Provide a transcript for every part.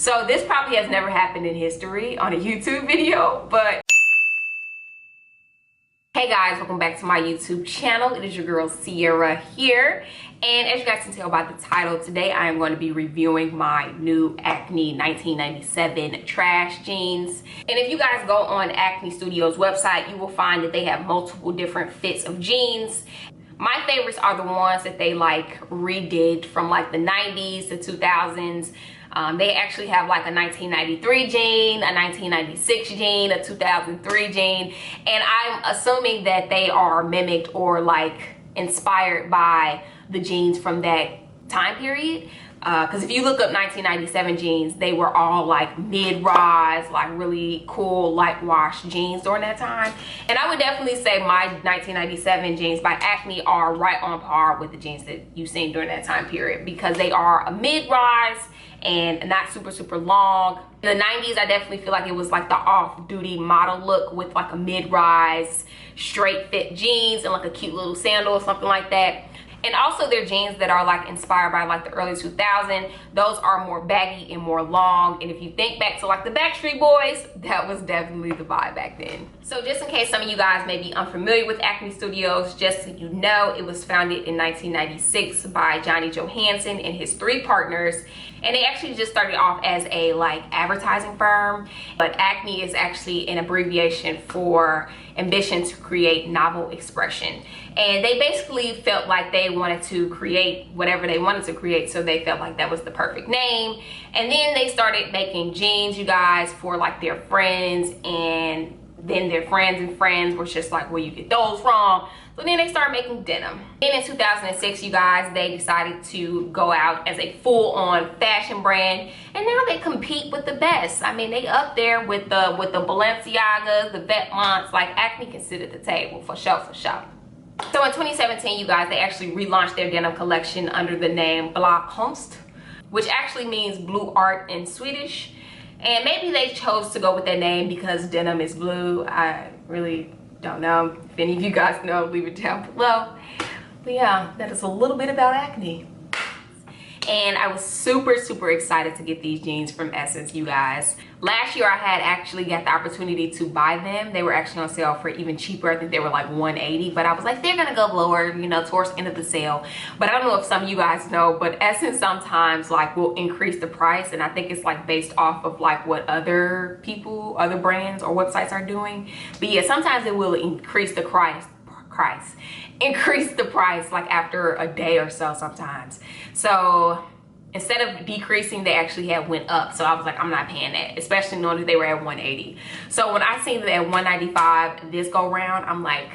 So this probably has never happened in history on a YouTube video, but hey guys, welcome back to my YouTube channel. It is your girl Sierra here, and as you guys can tell by the title, today I am going to be reviewing my new Acne 1997 trash jeans. And if you guys go on Acne Studios website, you will find that they have multiple different fits of jeans. My favorites are the ones that they like redid from like the 90s to 2000s. They actually have like a 1993 jean, a 1996 jean, a 2003 jean, and I'm assuming that they are mimicked or like inspired by the jeans from that time period. Because if you look up 1997 jeans, they were all like mid-rise, like really cool light wash jeans during that time. And I would definitely say my 1997 jeans by Acne are right on par with the jeans that you've seen during that time period, because they are a mid-rise and not super long. In the 90s, I definitely feel like it was like the off-duty model look with like a mid-rise straight fit jeans and like a cute little sandal or something like that. And also their jeans that are like inspired by like the early 2000s, those are more baggy and more long. And if you think back to like the Backstreet Boys, that was definitely the vibe back then. So just in case some of you guys may be unfamiliar with Acne Studios, just so you know, it was founded in 1996 by Johnny Johansson and his 3 partners. And they actually just started off as a like advertising firm, but Acne is actually an abbreviation for ambition to create novel expression. And they basically felt like they wanted to create whatever they wanted to create, so they felt like that was the perfect name. And then they started making jeans, you guys, for like their friends, and then their friends and friends was just like, where you get those from? So then they started making denim. Then in 2006, you guys, they decided to go out as a full-on fashion brand, and now they compete with the best. I mean, they up there with the Balenciagas, the Vetements. Like, Acne can sit at the table for sure, for sure. So in 2017, you guys, they actually relaunched their denim collection under the name Blå Konst, which actually means blue art in Swedish. And maybe they chose to go with that name because denim is blue. I really don't know. If any of you guys know, leave it down below. But yeah, that is a little bit about Acne. And I was super excited to get these jeans from Essence, you guys. Last year I had actually got the opportunity to buy them. They were actually on sale for even cheaper. I think they were like $180, but I was like, they're gonna go lower, you know, towards the end of the sale. But I don't know if some of you guys know, but Essence sometimes like will increase the price, and I think it's like based off of like what other people, other brands or websites are doing. But yeah, sometimes it will increase the price like after a day or so sometimes. So instead of decreasing, they actually had went up. So I was like, I'm not paying that, especially knowing that they were at 180. So when I seen that at 195 this go round, I'm like,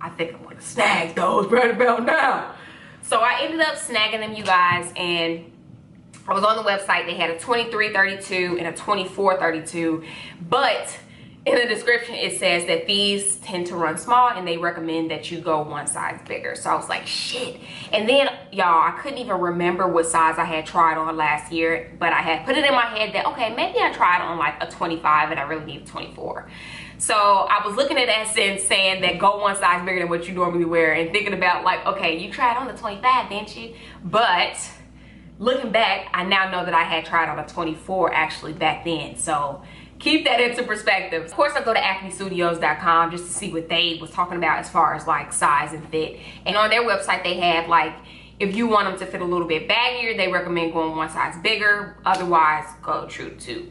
I think I'm gonna snag those right about now. So I ended up snagging them, you guys, and I was on the website. They had a 2332 and a 2432, but in the description it says that these tend to run small and they recommend that you go one size bigger. So I was like, shit. And then y'all, I couldn't even remember what size I had tried on last year, but I had put it in my head that, okay, maybe I tried on like a 25 and I really need a 24. So I was looking at Essence saying that go one size bigger than what you normally wear, and thinking about like, okay, you tried on the 25, didn't you? But looking back, I now know that I had tried on a 24 actually back then. So keep that into perspective. Of course, I go to acnestudios.com just to see what they was talking about as far as like size and fit. And on their website, they have like, if you want them to fit a little bit baggier, they recommend going one size bigger. Otherwise, go true to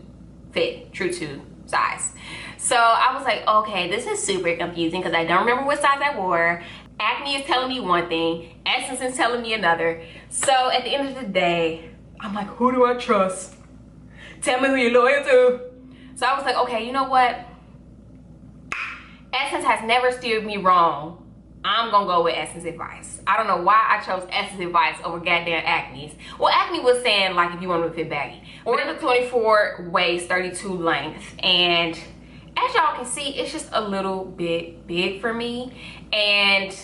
fit, true to size. So I was like, okay, this is super confusing because I don't remember what size I wore. Acne is telling me one thing, Essence is telling me another. So at the end of the day, I'm like, who do I trust? Tell me who you're loyal to. So I was like, okay, you know what? Essence has never steered me wrong. I'm gonna go with Essence advice. I don't know why I chose Essence advice over goddamn Acne's. Well, Acne was saying like if you want to fit baggy. Order the 24 waist, 32 length, and as y'all can see, it's just a little bit big for me. And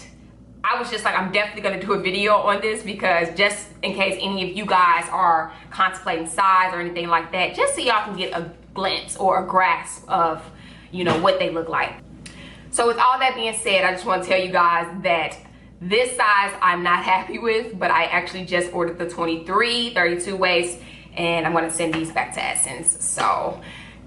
I was just like, I'm definitely gonna do a video on this, because just in case any of you guys are contemplating size or anything like that, just so y'all can get a glimpse or a grasp of, you know, what they look like. So with all that being said, I just want to tell you guys that this size I'm not happy with, but I actually just ordered the 23, 32 waist, and I'm gonna send these back to Essence. So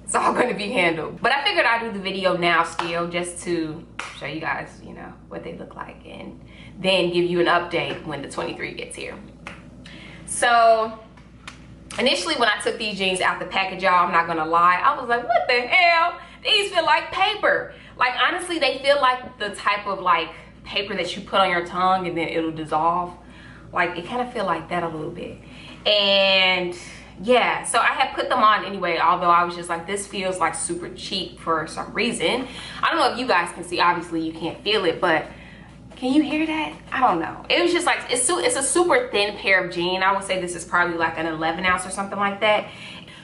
it's all gonna be handled. But I figured I'd do the video now still, just to show you guys, you know, what they look like, and then give you an update when the 23 gets here. So initially when I took these jeans out the package, y'all, I'm not gonna lie, I was like, what the hell? These feel like paper. Like, honestly, they feel like the type of like paper that you put on your tongue and then it'll dissolve. Like, it kind of feel like that a little bit. And yeah, so I had put them on anyway, although I was just like, this feels like super cheap for some reason. I don't know if you guys can see, obviously you can't feel it, but can you hear that? I don't know. It was just like, it's a super thin pair of jeans. I would say this is probably like an 11 ounce or something like that.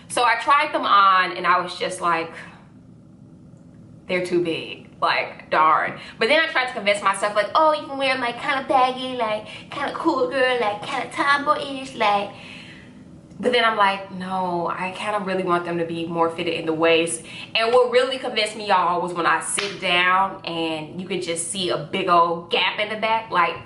So I tried them on and I was just like, they're too big, like, darn. But then I tried to convince myself, like, oh, you can wear them like kind of baggy, like kind of cool girl, like kind of tomboyish, like. But then I'm like, no, I kind of really want them to be more fitted in the waist. And what really convinced me, y'all, was when I sit down and you can just see a big old gap in the back. Like,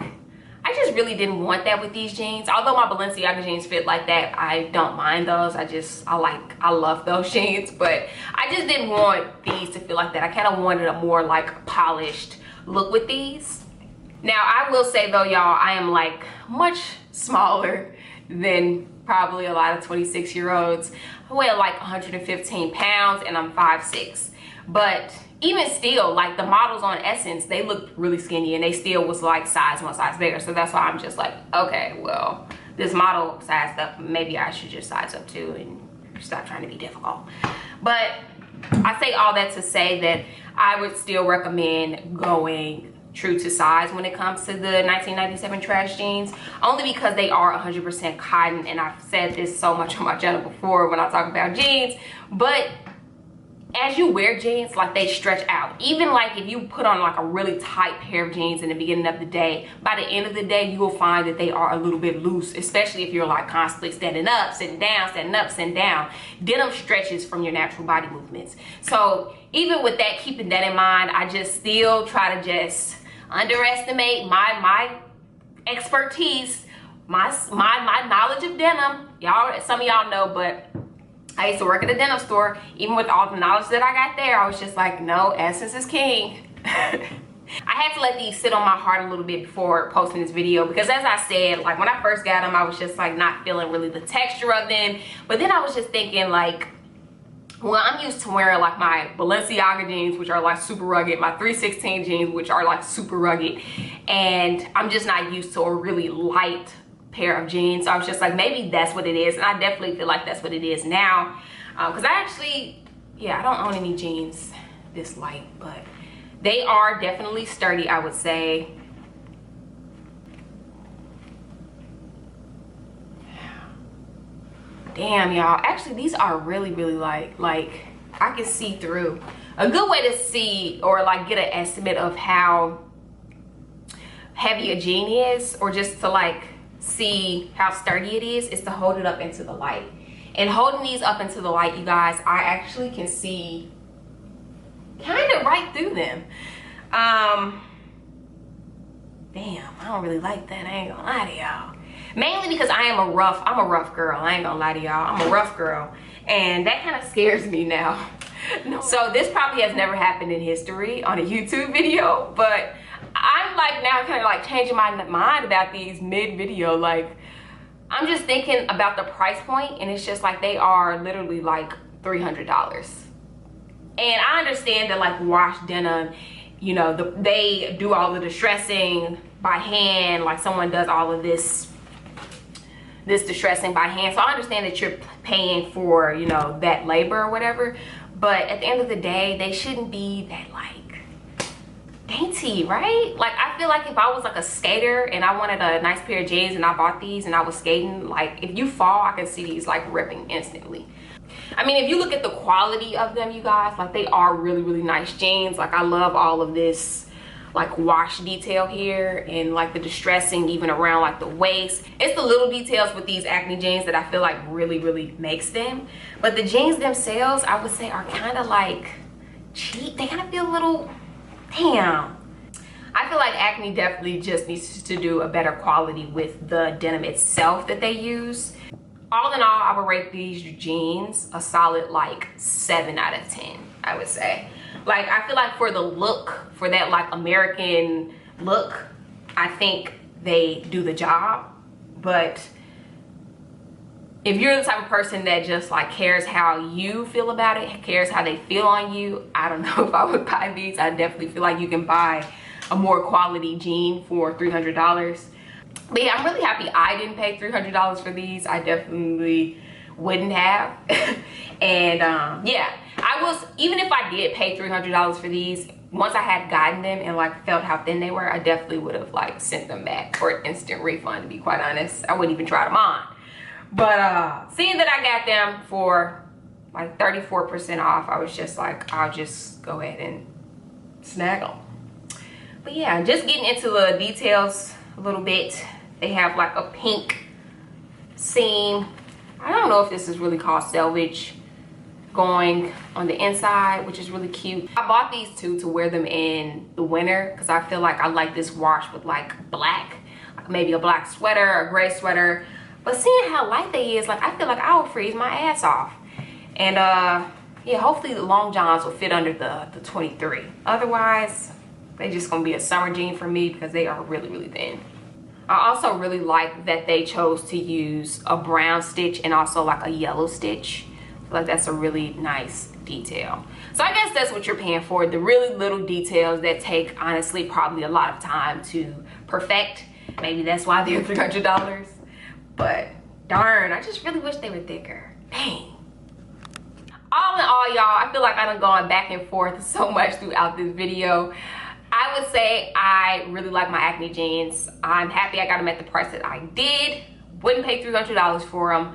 I just really didn't want that with these jeans. Although my Balenciaga jeans fit like that, I don't mind those. I love those jeans. But I just didn't want these to feel like that. I kind of wanted a more like polished look with these. Now, I will say though, y'all, I am like much smaller than probably a lot of 26-year-olds. I weigh like 115 pounds and I'm 5'6". But even still, like the models on Essence, they looked really skinny and they still was like one size bigger. So that's why I'm just like, okay, well, this model sized up, maybe I should just size up too and stop trying to be difficult. But I say all that to say that I would still recommend going true to size when it comes to the 1997 trash jeans, only because they are 100% cotton. And I've said this so much on my channel before when I talk about jeans, but as you wear jeans, like, they stretch out. Even like if you put on like a really tight pair of jeans in the beginning of the day, by the end of the day you will find that they are a little bit loose, especially if you're like constantly standing up, sitting down, standing up, sitting down. Denim stretches from your natural body movements. So even with that, keeping that in mind, I just still try to just underestimate my expertise, my knowledge of denim. Y'all, some of y'all know, but I used to work at a denim store. Even with all the knowledge that I got there, I was just like, no, Essence is king. I had to let these sit on my heart a little bit before posting this video, because as I said, like when I first got them, I was just like not feeling really the texture of them. But then I was just thinking, like, well, I'm used to wearing like my Balenciaga jeans, which are like super rugged, my 316 jeans, which are like super rugged, and I'm just not used to a really light pair of jeans. So I was just like, maybe that's what it is. And I definitely feel like that's what it is now, because I actually, yeah, I don't own any jeans this light, but they are definitely sturdy, I would say. Damn, y'all, actually these are really light. Like, I can see through. A good way to see or like get an estimate of how heavy a jean is, or just to like see how sturdy it is to hold it up into the light. And holding these up into the light, you guys, I actually can see kind of right through them. Damn, I don't really like that, I ain't gonna lie to y'all. Mainly because I'm a rough girl. I ain't gonna lie to y'all, I'm a rough girl, and that kind of scares me now. No. So this probably has never happened in history on a YouTube video, but I'm like now kind of like changing my mind about these mid-video. Like, I'm just thinking about the price point, and it's just like they are literally like $300. And I understand that like wash denim, you know, they do all of the distressing by hand, like someone does all of this distressing by hand. So I understand that you're paying for, you know, that labor or whatever, but at the end of the day, they shouldn't be that like dainty, right? Like, I feel like if I was like a skater and I wanted a nice pair of jeans and I bought these and I was skating, like if you fall, I can see these like ripping instantly. I mean, if you look at the quality of them, you guys, like they are really nice jeans. Like, I love all of this like wash detail here, and like the distressing even around like the waist. It's the little details with these Acne jeans that I feel like really makes them. But the jeans themselves, I would say, are kind of like cheap. They kind of feel a little, damn. I feel like Acne definitely just needs to do a better quality with the denim itself that they use. all in all, I would rate these jeans a solid like 7 out of 10, I would say. Like, I feel like for the look, for that like American look, I think they do the job. But if you're the type of person that just like cares how you feel about it, cares how they feel on you, I don't know if I would buy these. I definitely feel like you can buy a more quality jean for $300. But yeah, I'm really happy I didn't pay $300 for these. I definitely wouldn't have. And yeah, I was, even if I did pay $300 for these, once I had gotten them and like felt how thin they were, I definitely would have like sent them back for an instant refund, to be quite honest. I wouldn't even try them on. But seeing that I got them for like 34% off, I was just like, I'll just go ahead and snag them. But yeah, just getting into the details a little bit. They have like a pink seam. I don't know if this is really called selvage, going on the inside, which is really cute. I bought these two to wear them in the winter because I feel like I like this wash with like black, like maybe a black sweater or a gray sweater. But seeing how light they is, like I feel like I would freeze my ass off. And yeah, hopefully the long johns will fit under the 23. Otherwise, they just gonna be a summer jean for me because they are really, really thin. I also really like that they chose to use a brown stitch and also like a yellow stitch. I feel like that's a really nice detail. So I guess that's what you're paying for, the really little details that take honestly probably a lot of time to perfect. Maybe that's why they're $300. But darn, I just really wish they were thicker. Dang. All in all, y'all, I feel like I done gone back and forth so much throughout this video. I would say I really like my Acne jeans. I'm happy I got them at the price that I did. Wouldn't pay $300 for them.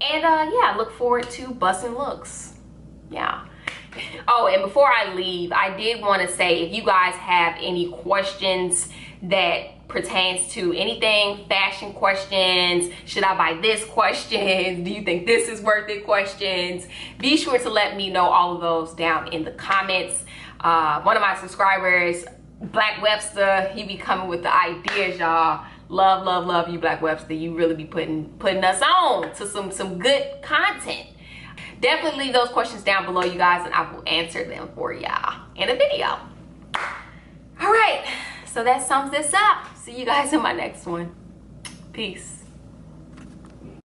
And yeah, I look forward to busting looks. Yeah. Oh, and before I leave, I did want to say, if you guys have any questions that pertains to anything, fashion questions, should I buy this questions, do you think this is worth it questions, be sure to let me know all of those down in the comments. One of my subscribers, Black Webster, he be coming with the ideas, y'all. Love, love, love you, Black Webster. You really be putting us on to some good content. Definitely leave those questions down below, you guys, and I will answer them for y'all in a video. All right, so that sums this up. See you guys in my next one. Peace.